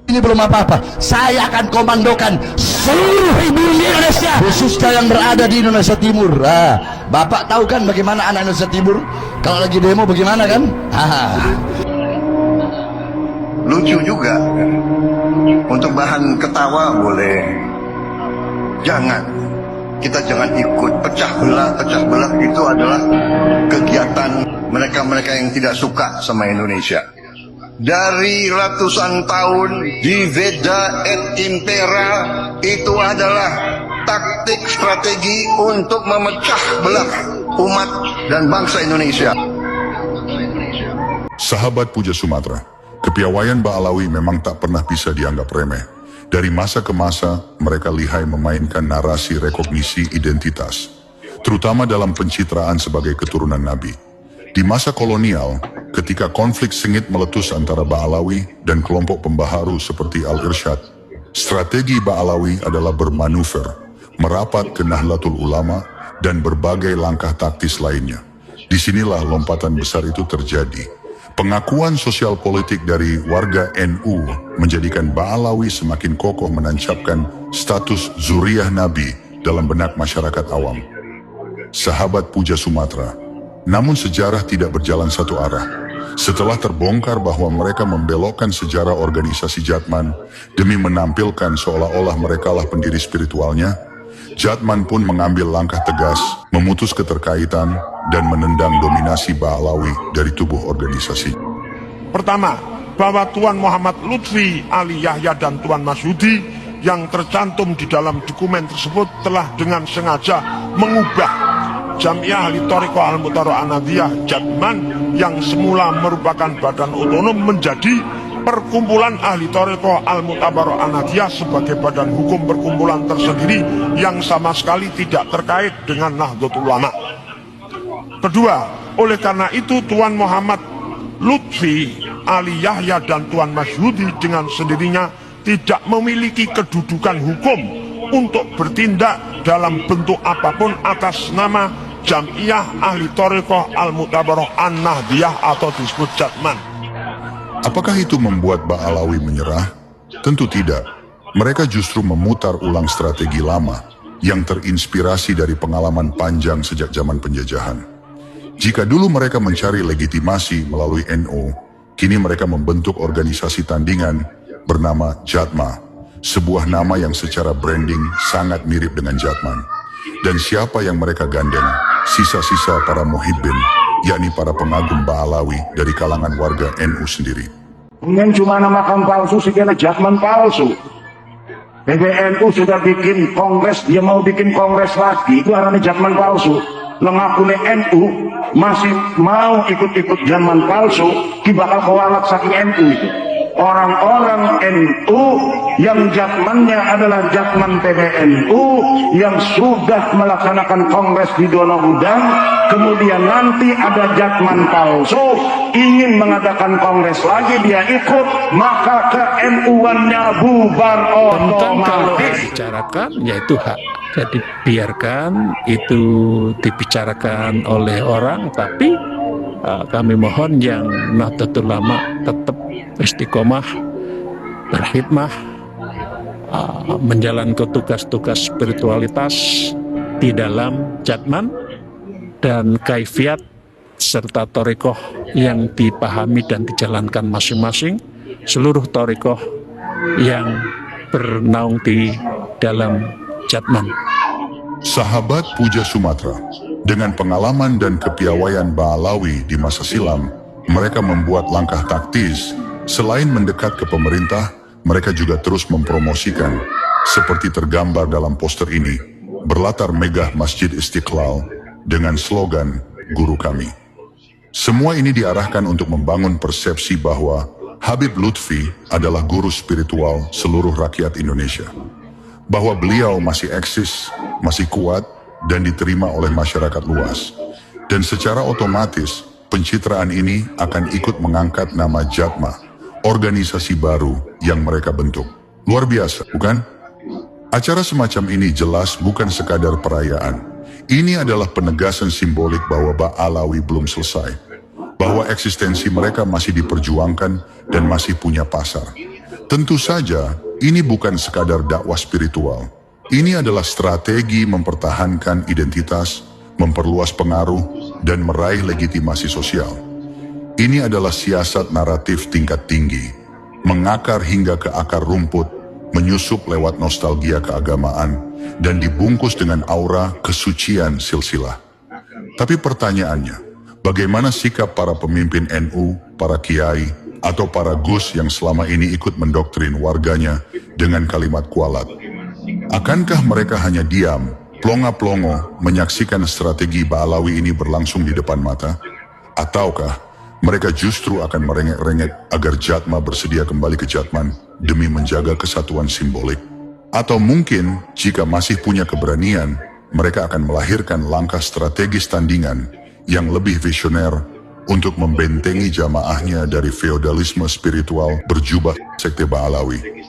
ini belum apa-apa. Saya akan komandokan seluruh ibu Indonesia, khususnya yang berada di Indonesia Timur. Bapak tahu kan bagaimana anak Indonesia Timur kalau lagi demo bagaimana kan? Lucu juga. Untuk bahan ketawa boleh. Kita jangan ikut pecah belah. Pecah belah itu adalah kegiatan mereka-mereka yang tidak suka sama Indonesia. Dari ratusan tahun di Veda et Impera, itu adalah taktik strategi untuk memecah belah umat dan bangsa Indonesia. Sahabat Puja Sumatera, kepiawaian Ba'alawi memang tak pernah bisa dianggap remeh. Dari masa ke masa, mereka lihai memainkan narasi rekognisi identitas, terutama dalam pencitraan sebagai keturunan Nabi. Di masa kolonial, ketika konflik sengit meletus antara Ba'alawi dan kelompok pembaharu seperti Al-Irsyad, strategi Ba'alawi adalah bermanuver, merapat ke Nahdlatul Ulama, dan berbagai langkah taktis lainnya. Disinilah lompatan besar itu terjadi. Pengakuan sosial politik dari warga NU menjadikan Ba'alawi semakin kokoh menancapkan status zuriyah Nabi dalam benak masyarakat awam. Sahabat Puja Sumatera, namun sejarah tidak berjalan satu arah. Setelah terbongkar bahwa mereka membelokkan sejarah organisasi Jatman demi menampilkan seolah-olah merekalah pendiri spiritualnya, Jatman pun mengambil langkah tegas, memutus keterkaitan, dan menendang dominasi Ba'alawi dari tubuh organisasi. Pertama, bahwa Tuan Muhammad Lutfi Ali Yahya dan Tuan Masyudi yang tercantum di dalam dokumen tersebut telah dengan sengaja mengubah Jamiah Ahli Thariqah Al-Mu'tabarrah An-Nahdliyah Jatman yang semula merupakan badan otonom menjadi Perkumpulan Ahli Thariqah Al-Mu'tabarrah An-Nahdliyah sebagai badan hukum perkumpulan tersendiri yang sama sekali tidak terkait dengan Nahdlatul Ulama. Kedua, oleh karena itu Tuan Muhammad Lutfi Ali Yahya dan Tuan Masyudi dengan sendirinya tidak memiliki kedudukan hukum untuk bertindak dalam bentuk apapun atas nama Jamiah Ahli Thariqah Al-Mu'tabarrah An-Nahdliyah atau disebut Jatman. Apakah itu membuat Ba'alawi menyerah? Tentu tidak. Mereka justru memutar ulang strategi lama yang terinspirasi dari pengalaman panjang sejak zaman penjajahan. Jika dulu mereka mencari legitimasi melalui NU, kini mereka membentuk organisasi tandingan bernama Jatma, sebuah nama yang secara branding sangat mirip dengan Jatman. Dan siapa yang mereka gandeng? Sisa-sisa para muhibbin, yakni para pengagum Ba'alawi dari kalangan warga NU sendiri. Ini cuma nama kaum palsu, sekian Jatman palsu. PBNU sudah bikin kongres, dia mau bikin kongres lagi, itu arahnya Jatman palsu. Lengakune NU masih mau ikut-ikut Jatman palsu, bakal kewalak saking NU itu. Orang-orang NU yang Jatmannya adalah Jatman PBNU yang sudah melaksanakan kongres di Donogudang, kemudian nanti ada Jatman palsu ingin mengadakan kongres lagi, dia ikut, maka ke NU-annya bubar Tentang kalau otomatis. dibicarakan yaitu hak, jadi biarkan itu dibicarakan oleh orang, tapi kami mohon yang Nahdlatul Ulama tetap istiqomah, berkhidmah, menjalankan tugas-tugas spiritualitas di dalam Jatman dan kaifiat serta thariqah yang dipahami dan dijalankan masing-masing seluruh thariqah yang bernaung di dalam Jatman. Sahabat Puja Sumatera, dengan pengalaman dan kepiawaian Ba'alawi di masa silam, mereka membuat langkah taktis. Selain mendekat ke pemerintah, mereka juga terus mempromosikan, seperti tergambar dalam poster ini, berlatar megah Masjid Istiqlal dengan slogan Guru Kami. Semua ini diarahkan untuk membangun persepsi bahwa Habib Lutfi adalah guru spiritual seluruh rakyat Indonesia. Bahwa beliau masih eksis, masih kuat, dan diterima oleh masyarakat luas. Dan secara otomatis, pencitraan ini akan ikut mengangkat nama Jatma, organisasi baru yang mereka bentuk. Luar biasa, bukan? Acara semacam ini jelas bukan sekadar perayaan. Ini adalah penegasan simbolik bahwa Ba'alawi belum selesai. Bahwa eksistensi mereka masih diperjuangkan dan masih punya pasar. Tentu saja, ini bukan sekadar dakwah spiritual. Ini adalah strategi mempertahankan identitas, memperluas pengaruh, dan meraih legitimasi sosial. Ini adalah siasat naratif tingkat tinggi, mengakar hingga ke akar rumput, menyusup lewat nostalgia keagamaan, dan dibungkus dengan aura kesucian silsilah. Tapi pertanyaannya, bagaimana sikap para pemimpin NU, para kiai, atau para gus yang selama ini ikut mendoktrin warganya dengan kalimat kualat? Akankah mereka hanya diam, plonga-plongo, menyaksikan strategi Ba'alawi ini berlangsung di depan mata? Ataukah mereka justru akan merengek-rengek agar Jatma bersedia kembali ke Jatman demi menjaga kesatuan simbolik? Atau mungkin, jika masih punya keberanian, mereka akan melahirkan langkah strategis tandingan yang lebih visioner untuk membentengi jamaahnya dari feodalisme spiritual berjubah sekte Ba'alawi.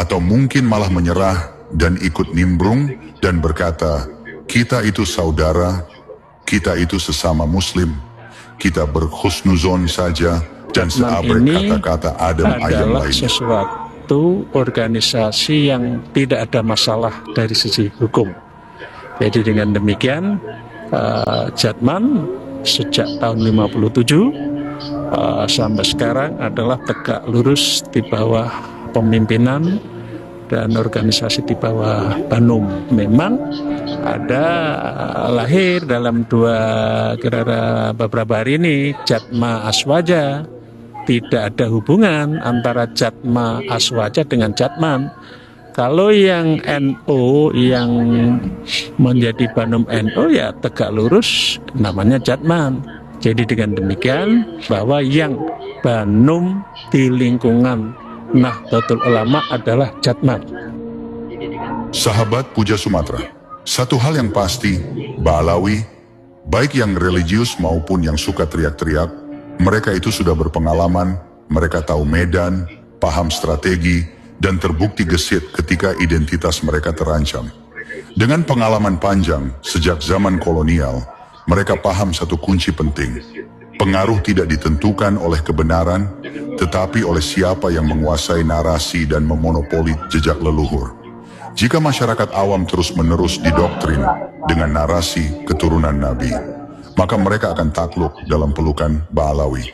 Atau mungkin malah menyerah dan ikut nimbrung dan berkata, kita itu saudara, kita itu sesama muslim, kita berhusnuzon saja, dan seabrek kata-kata adem ayam adalah lainnya. sesuatu organisasi yang tidak ada masalah dari sisi hukum. Jadi dengan demikian Jatman sejak tahun 57 sampai sekarang adalah tegak lurus di bawah pemimpinan dan organisasi di bawah Banum. Memang ada lahir dalam kira-kira beberapa hari ini Jatma Aswaja. Tidak ada hubungan antara Jatma Aswaja dengan Jatman. Kalau yang NU yang menjadi Banum NU ya tegak lurus namanya Jatman. Jadi dengan demikian bahwa yang Banum di lingkungan Nahdlatul Ulama adalah Jatman. Sahabat Puja Sumatera, satu hal yang pasti, Ba'alawi, baik yang religius maupun yang suka teriak-teriak, mereka itu sudah berpengalaman, mereka tahu medan, paham strategi, dan terbukti gesit ketika identitas mereka terancam. Dengan pengalaman panjang sejak zaman kolonial, mereka paham satu kunci penting. Pengaruh tidak ditentukan oleh kebenaran, tetapi oleh siapa yang menguasai narasi dan memonopoli jejak leluhur. Jika masyarakat awam terus-menerus didoktrin dengan narasi keturunan Nabi, maka mereka akan takluk dalam pelukan Ba'alawi.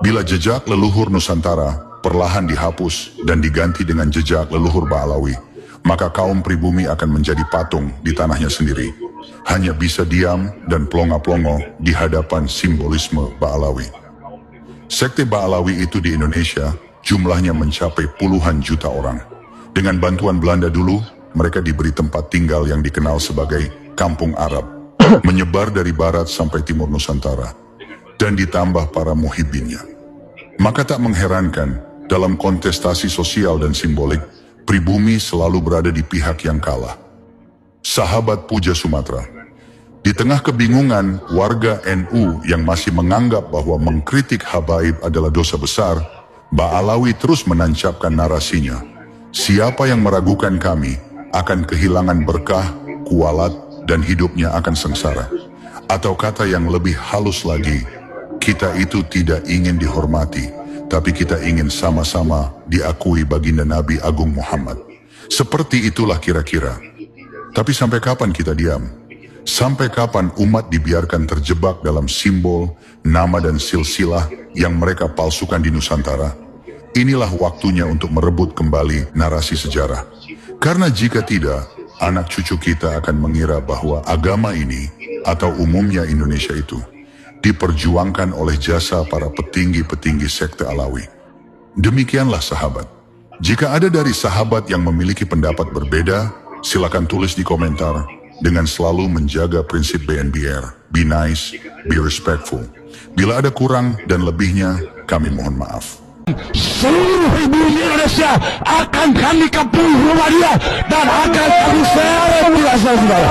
Bila jejak leluhur Nusantara perlahan dihapus dan diganti dengan jejak leluhur Ba'alawi, maka kaum pribumi akan menjadi patung di tanahnya sendiri. Hanya bisa diam dan plonga-plongo di hadapan simbolisme Ba'alawi. Sekte Ba'alawi itu di Indonesia jumlahnya mencapai puluhan juta orang. Dengan bantuan Belanda dulu, mereka diberi tempat tinggal yang dikenal sebagai Kampung Arab, menyebar dari barat sampai timur Nusantara, dan ditambah para muhibinnya. Maka tak mengherankan, dalam kontestasi sosial dan simbolik, pribumi selalu berada di pihak yang kalah. Sahabat Puja Sumatera, di tengah kebingungan warga NU yang masih menganggap bahwa mengkritik habaib adalah dosa besar, Ba'alawi terus menancapkan narasinya. Siapa yang meragukan kami akan kehilangan berkah, kualat, dan hidupnya akan sengsara. Atau kata yang lebih halus lagi, kita itu tidak ingin dihormati, tapi kita ingin sama-sama diakui baginda Nabi Agung Muhammad. Seperti itulah kira-kira. Tapi sampai kapan kita diam? Sampai kapan umat dibiarkan terjebak dalam simbol, nama dan silsilah yang mereka palsukan di Nusantara? Inilah waktunya untuk merebut kembali narasi sejarah. Karena jika tidak, anak cucu kita akan mengira bahwa agama ini, atau umumnya Indonesia itu, diperjuangkan oleh jasa para petinggi-petinggi sekte Alawi. Demikianlah sahabat. Jika ada dari sahabat yang memiliki pendapat berbeda, silakan tulis di komentar dengan selalu menjaga prinsip BNBR, be nice, be respectful. Bila ada kurang dan lebihnya, kami mohon maaf. Seluruh bumi Indonesia akan kami kepung rumah dia dan akan kami seret saudara.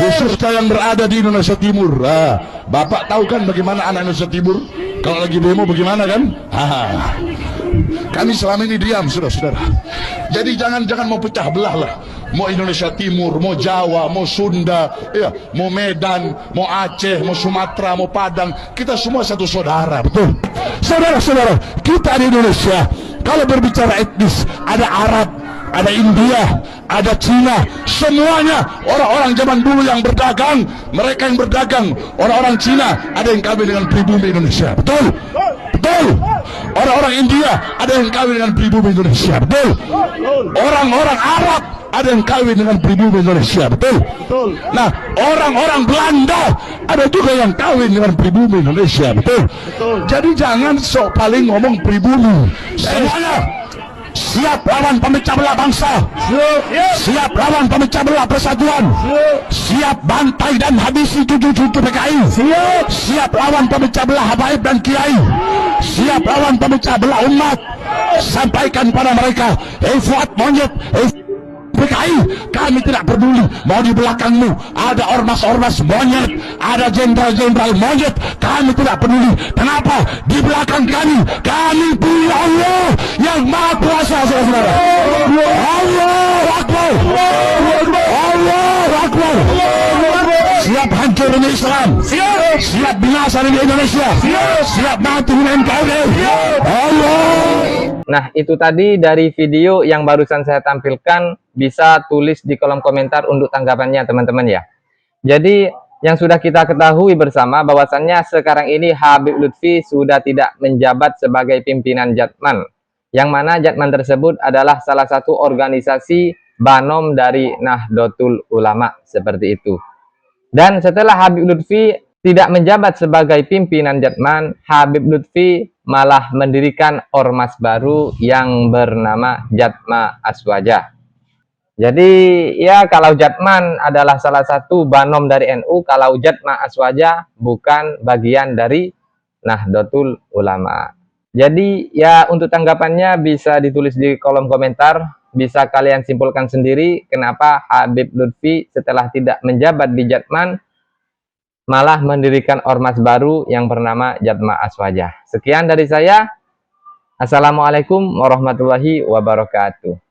Khususnya yang berada di Indonesia Timur. Bapak tahu kan bagaimana anak Indonesia Timur kalau lagi demo bagaimana kan? Kami selama ini diam saudara. Jadi jangan mau pecah belah lah. Mau Indonesia Timur, mau Jawa, mau Sunda, ya, mau Medan, mau Aceh, mau Sumatera, mau Padang, kita semua satu saudara, betul? Saudara-saudara, kita di Indonesia Kalau berbicara etnis, ada Arab, ada India, ada Cina, semuanya orang-orang zaman dulu yang berdagang, mereka yang berdagang, orang-orang Cina ada yang kawin dengan pribumi Indonesia, betul? Betul. Orang-orang India ada yang kawin dengan pribumi Indonesia, betul? Orang-orang Arab ada yang kawin dengan pribumi Indonesia, betul? Nah, orang-orang Belanda ada juga yang kawin dengan pribumi Indonesia, betul? Jadi jangan sok paling ngomong pribumi. Semuanya siap lawan pemecah belah bangsa, siap lawan pemecah belah persatuan, siap bantai dan habisi cucu-cucu PKI, siap lawan pemecah belah habaib dan kiai, siap lawan pemecah belah umat. Sampaikan pada mereka, Fuad monyet, PKI, kami tidak peduli mau di belakangmu ada ormas-ormas monyet, ada jenderal-jenderal monyet, kami tidak peduli. Kenapa? Di belakang kami punya Allah yang maha kuasa, saudara-saudara. Allahu Akbar, Allahu Akbar. Siap hancur ini Islam, siap binasa ini Indonesia, siap mati ini NKRI. Allah. Nah, itu tadi dari video yang barusan saya tampilkan. Bisa tulis di kolom komentar untuk tanggapannya, teman-teman ya. Jadi, yang sudah kita ketahui bersama bahwasannya sekarang ini Habib Lutfi sudah tidak menjabat sebagai pimpinan Jatman. Yang mana Jatman tersebut adalah salah satu organisasi banom dari Nahdlatul Ulama, seperti itu. Dan setelah Habib Lutfi tidak menjabat sebagai pimpinan Jatman, Habib Lutfi malah mendirikan ormas baru yang bernama Jatma Aswaja. Jadi ya, kalau Jatman adalah salah satu banom dari NU, kalau Jatma Aswaja bukan bagian dari Nahdlatul Ulama. Jadi ya, untuk tanggapannya bisa ditulis di kolom komentar. Bisa kalian simpulkan sendiri kenapa Habib Lutfi setelah tidak menjabat di Jatman malah mendirikan ormas baru yang bernama Jatma Aswaja. Sekian dari saya. Assalamualaikum warahmatullahi wabarakatuh.